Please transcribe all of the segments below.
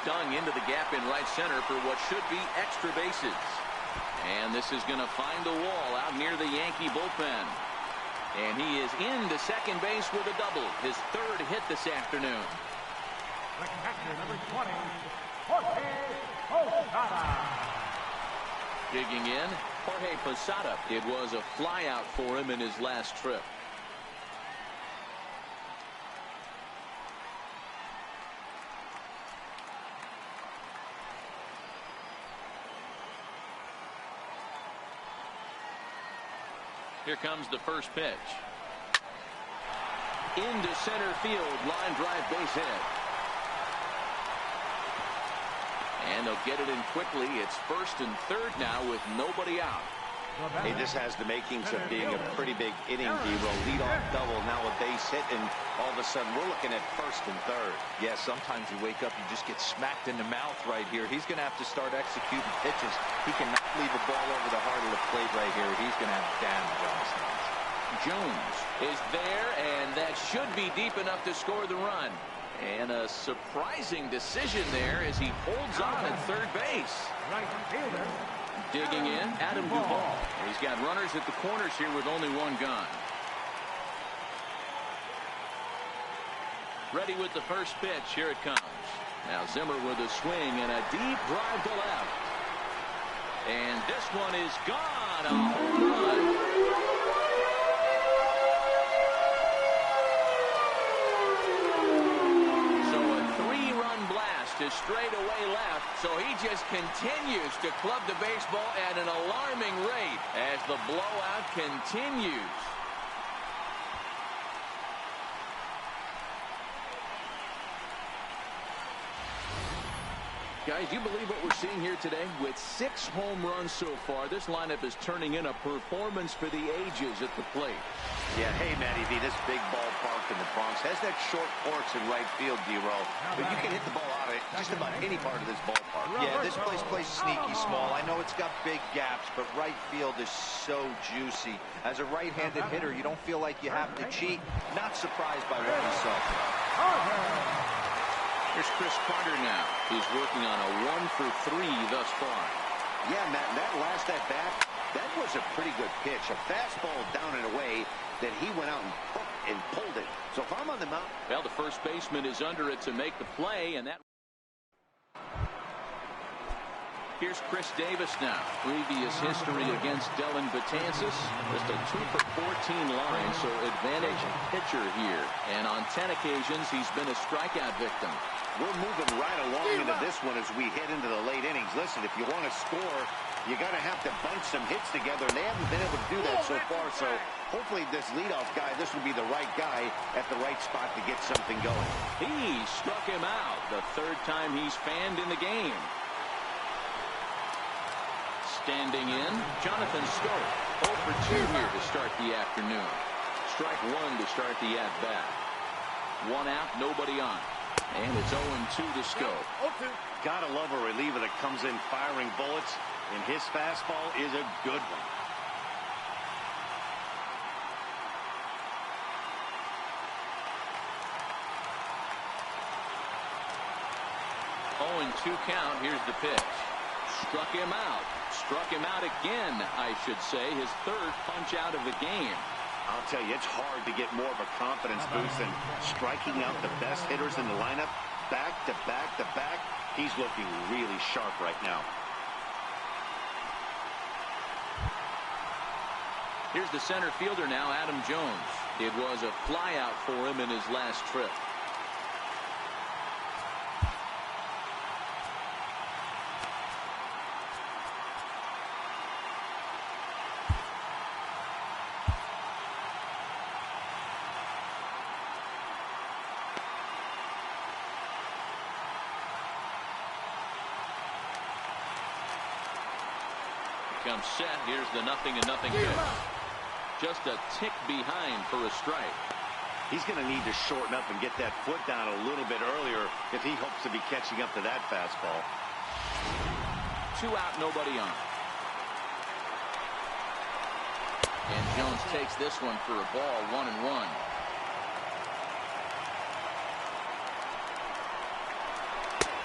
stung into the gap in right center for what should be extra bases. And this is going to find the wall out near the Yankee bullpen. And he is into second base with a double, his third hit this afternoon. Second batter, number 20, Jorge Posada. Digging in, Jorge Posada. It was a flyout for him in his last trip. Here comes the first pitch. Into center field, line drive base hit. And they'll get it in quickly. It's first and third now with nobody out. Hey, this has the makings of being a pretty big inning, D-Roll. Lead-off double, now a base hit, and all of a sudden we're looking at first and third. Yeah, sometimes you wake up, you just get smacked in the mouth right here. He's going to have to start executing pitches. He cannot leave a ball over the heart of the plate right here. He's going to have damage on his hands. Jones is there, and that should be deep enough to score the run. And a surprising decision there as he holds on at third base. Right fielder. Digging in, Adam Duvall. He's got runners at the corners here with only one gun. Ready with the first pitch. Here it comes. Now Zimmer with a swing and a deep drive to left. And this one is gone. A home run. To straightaway left, so he just continues to club the baseball at an alarming rate as the blowout continues. Guys, do you believe what we're seeing here today? With 6 home runs so far, this lineup is turning in a performance for the ages at the plate. Yeah, hey, Matty V, this big ballpark in the Bronx has that short porch in right field, D-Roll, but you can hit the ball out of just about any part of this ballpark. Yeah, this place plays sneaky small. I know it's got big gaps, but right field is so juicy. As a right-handed hitter, you don't feel like you have to cheat. Not surprised by what we saw today. Here's Chris Carter now. He's working on a 1-for-3 thus far. Yeah, Matt, that last at-bat, that was a pretty good pitch. A fastball down and away that he went out and pulled it. So if I'm on the mound... Well, the first baseman is under it to make the play, and that... Here's Chris Davis now. Previous history against Dellin Betances. Just a 2-for-14 line, so advantage pitcher here. And on 10 occasions, he's been a strikeout victim. We're moving right along into this one as we head into the late innings. Listen, if you want to score, you got to have to bunch some hits together, and they haven't been able to do that so far. So hopefully this leadoff guy, this will be the right guy at the right spot to get something going. He struck him out the third time he's fanned in the game. Standing in, Jonathan Stowe. 0 for 2 here to start the afternoon. Strike 1 to start the at-bat. 1 out, nobody on. And it's 0-2 to Stowe. Gotta love a reliever that comes in firing bullets, and his fastball is a good one. 0-2 count. Here's the pitch. Struck him out. Struck him out again, I should say. His third punch out of the game. I'll tell you, it's hard to get more of a confidence boost than striking out the best hitters in the lineup. Back to back to back. He's looking really sharp right now. Here's the center fielder now, Adam Jones. It was a flyout for him in his last trip. Comes set. Here's the 0-0 pitch. Just a tick behind for a strike. He's going to need to shorten up and get that foot down a little bit earlier if he hopes to be catching up to that fastball. 2 out, nobody on. And Jones takes this one for a ball, 1-1.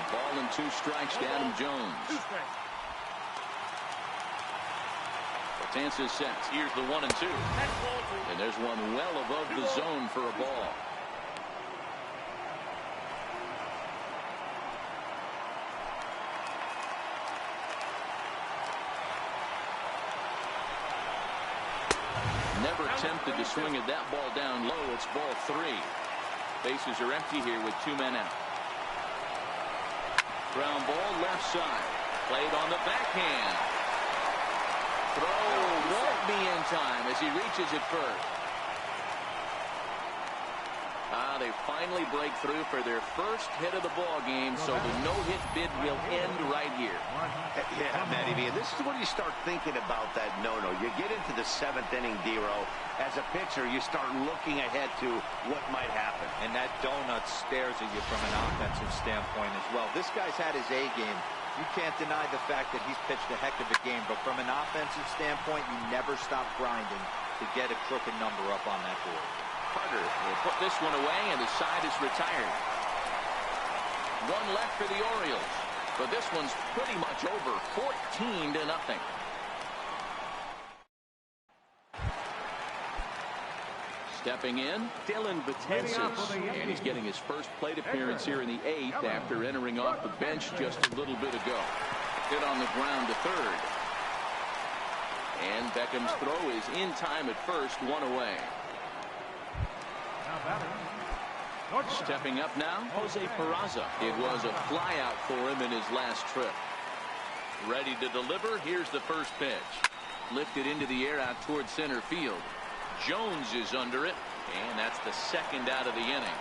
The ball in and 2 strikes to Adam Jones. Batanzas sets. Here's the 1-2. And there's one well above the zone for a ball. Never attempted to swing at that ball down low. It's ball 3. Bases are empty here with 2 men out. Ground ball left side. Played on the backhand. Throw won't be in time as he reaches it first. They finally break through for their first hit of the ball game, so the no-hit bid will end right here. Yeah, Matty V, and this is when you start thinking about that no-no. You get into the 7th inning, D-Row. As a pitcher, you start looking ahead to what might happen. And that donut stares at you from an offensive standpoint as well. This guy's had his A game. You can't deny the fact that he's pitched a heck of a game, but from an offensive standpoint, you never stop grinding to get a crooked number up on that board. Carter will put this one away, and the side is retired. 1 left for the Orioles, but this one's pretty much over, 14-0. Stepping in, Dylan Batanzas, and he's getting his first plate appearance here in the 8th after entering off the bench just a little bit ago. Hit on the ground to third. And Beckham's throw is in time at first, 1 away. Stepping up now, Jose Peraza. It was a flyout for him in his last trip. Ready to deliver. Here's the first pitch. Lifted into the air out towards center field. Jones is under it, and that's the 2nd out of the inning.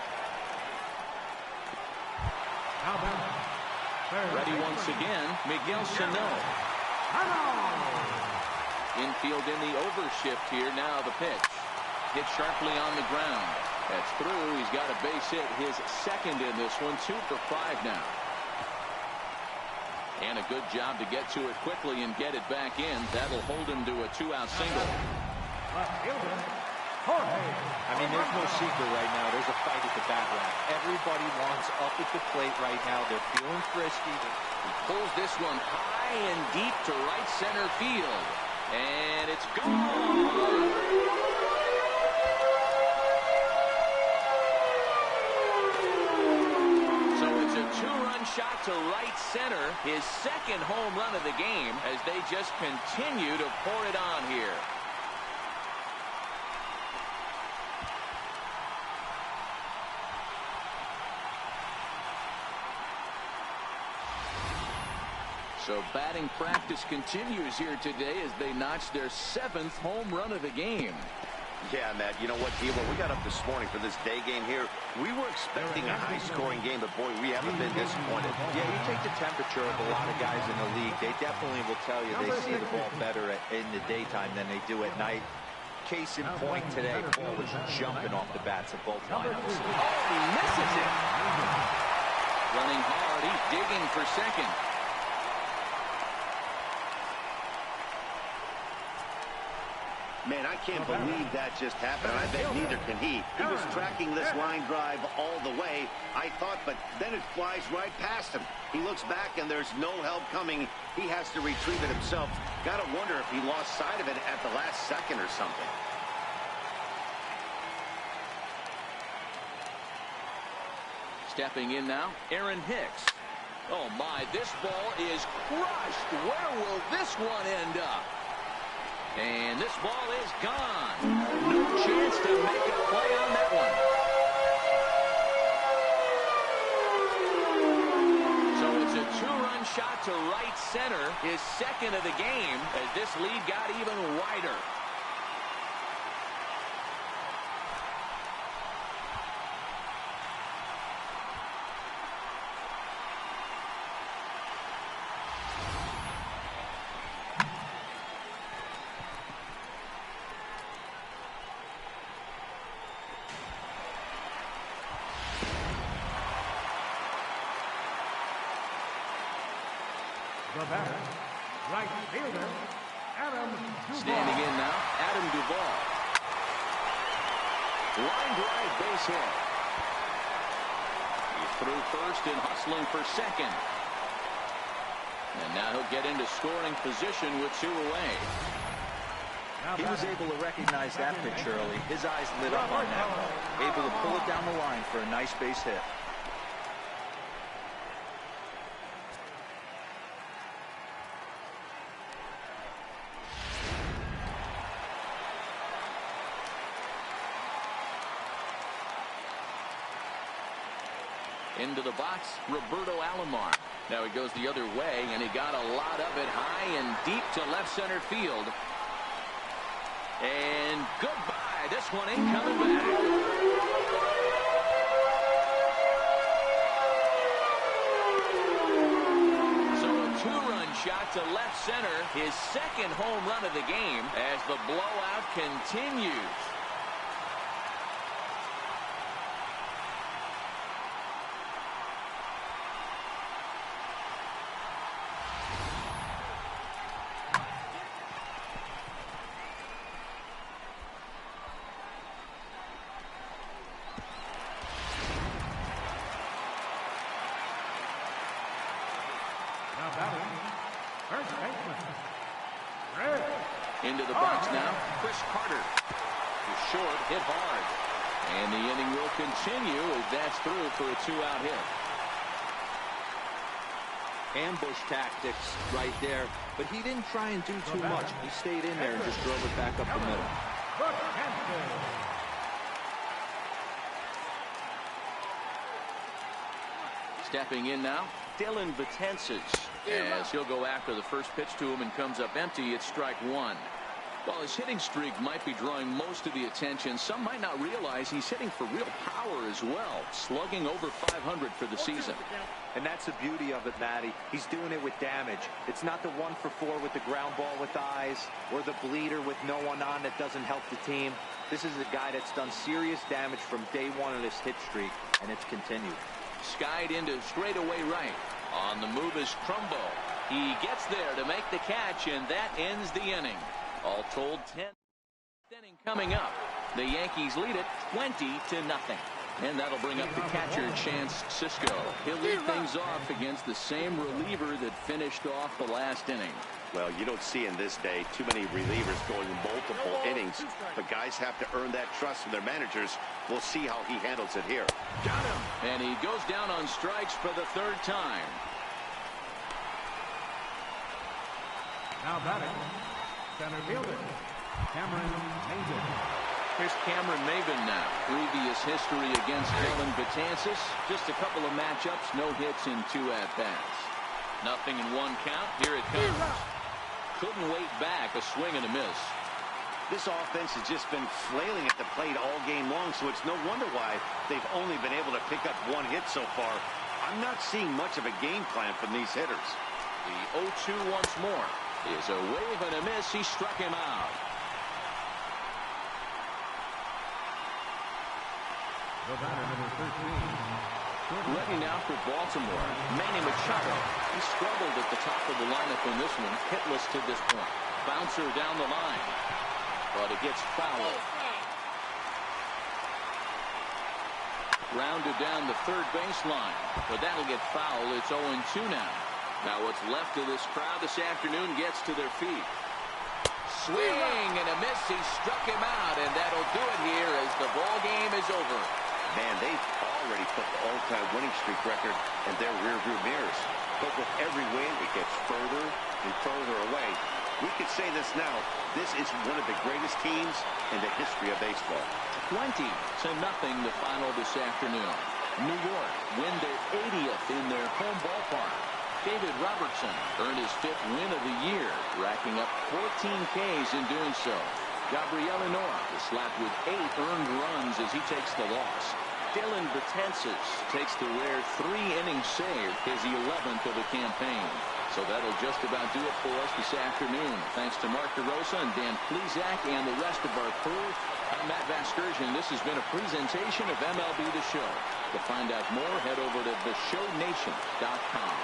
Ready once again, Miguel Sano. Infield in the overshift here. Now the pitch. Hit sharply on the ground. That's through. He's got a base hit, his 2nd in this one. 2 for 5 now. And a good job to get to it quickly and get it back in. That'll hold him to a 2-out single. I mean, there's no secret right now. There's a fight at the bat rack. Everybody wants up at the plate right now. They're feeling frisky. He pulls this one high and deep to right center field. And it's gone. Shot to right center, his 2nd home run of the game, as they just continue to pour it on here. So batting practice continues here today as they notch their 7th home run of the game. Yeah, Matt, you know what, D-Row, we got up this morning for this day game here. We were expecting a high-scoring game, but, boy, we haven't been disappointed. Yeah, you take the temperature of a lot of guys in the league. They definitely will tell you they see the ball better in the daytime than they do at night. Case in point today, ball was jumping off the bats of both lineups. Oh, he misses it. Running hard, he's digging for 2nd. Man, I can't believe that just happened. I bet neither can he. He was tracking this line drive all the way, I thought, but then it flies right past him. He looks back, and there's no help coming. He has to retrieve it himself. Got to wonder if he lost sight of it at the last second or something. Stepping in now, Aaron Hicks. Oh, my, this ball is crushed. Where will this one end up? And this ball is gone. No chance to make a play on that one. So it's a 2-run shot to right center, his 2nd of the game, as this lead got even wider. The batter, right fielder, Adam Duvall. Standing in now, Adam Duvall. Line drive base hit. He's through first and hustling for 2nd. And now he'll get into scoring position with 2 away. He was able to recognize that pitch early. His eyes lit up on that one. Able to pull it down the line for a nice base hit. Into the box, Roberto Alomar. Now he goes the other way, and he got a lot of it high and deep to left center field. And goodbye. This one ain't coming back. So a 2-run shot to left center, his second home run of the game as the blowout continues. Into the box now, Chris Carter. He's short, hit hard. And the inning will continue as that's through for a 2-out hit. Ambush tactics right there, but he didn't try and do too much. He stayed in there and just drove it back up the middle. Stepping in now, Dylan Betances, as he'll go after the first pitch to him and comes up empty. It's strike 1. While his hitting streak might be drawing most of the attention, some might not realize he's hitting for real power as well, slugging over 500 for the season. And that's the beauty of it, Matty. He's doing it with damage. It's not the 1 for 4 with the ground ball with eyes or the bleeder with no one on that doesn't help the team. This is a guy that's done serious damage from day 1 of this hit streak, and it's continued. Skied into straightaway right. On the move is Trumbo. He gets there to make the catch, and that ends the inning. All told, 10th inning coming up. The Yankees lead it 20-0. And that'll bring up the catcher, Chance Sisco. He'll lead things off against the same reliever that finished off the last inning. Well, you don't see in this day too many relievers going multiple innings, but guys have to earn that trust from their managers. We'll see how he handles it here. Got him. And he goes down on strikes for the 3rd time. Now batting, center fielder, Cameron Maven. Here's Cameron Maven now. Previous history against Dylan Betances. Just a couple of matchups, no hits in 2 at-bats. Nothing in 1 count. Here it comes. Couldn't wait back. A swing and a miss. This offense has just been flailing at the plate all game long, so it's no wonder why they've only been able to pick up 1 hit so far. I'm not seeing much of a game plan from these hitters. The 0-2 once more. Is a wave and a miss. He struck him out. The batter, number 13. Ready now for Baltimore, Manny Machado. He struggled at the top of the lineup in this one, hitless to this point. Bouncer down the line, but it gets foul. Rounded down the 3rd baseline, but that'll get foul. It's 0-2 now. Now what's left of this crowd this afternoon gets to their feet. Swing and a miss. He struck him out, and that'll do it here as the ball game is over. Man, they've already put the all-time winning streak record in their rearview mirrors. But with every win, it gets further and further away. We could say this now. This is one of the greatest teams in the history of baseball. 20-0 the final this afternoon. New York win their 80th in their home ballpark. David Robertson earned his 5th win of the year, racking up 14 Ks in doing so. Gabriel Noah is slapped with 8 earned runs as he takes the loss. Dylan Betances takes the rare 3-inning save, his 11th of the campaign. So that'll just about do it for us this afternoon. Thanks to Mark DeRosa and Dan Plezak and the rest of our crew. I'm Matt Vasgersian. This has been a presentation of MLB The Show. To find out more, head over to theshownation.com.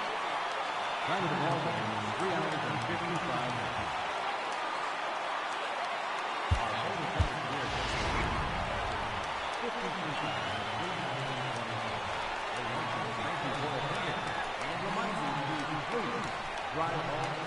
Time of the ball game, 3 hours and 55 minutes. Our holding pattern here is 53 and remind you to be Right home.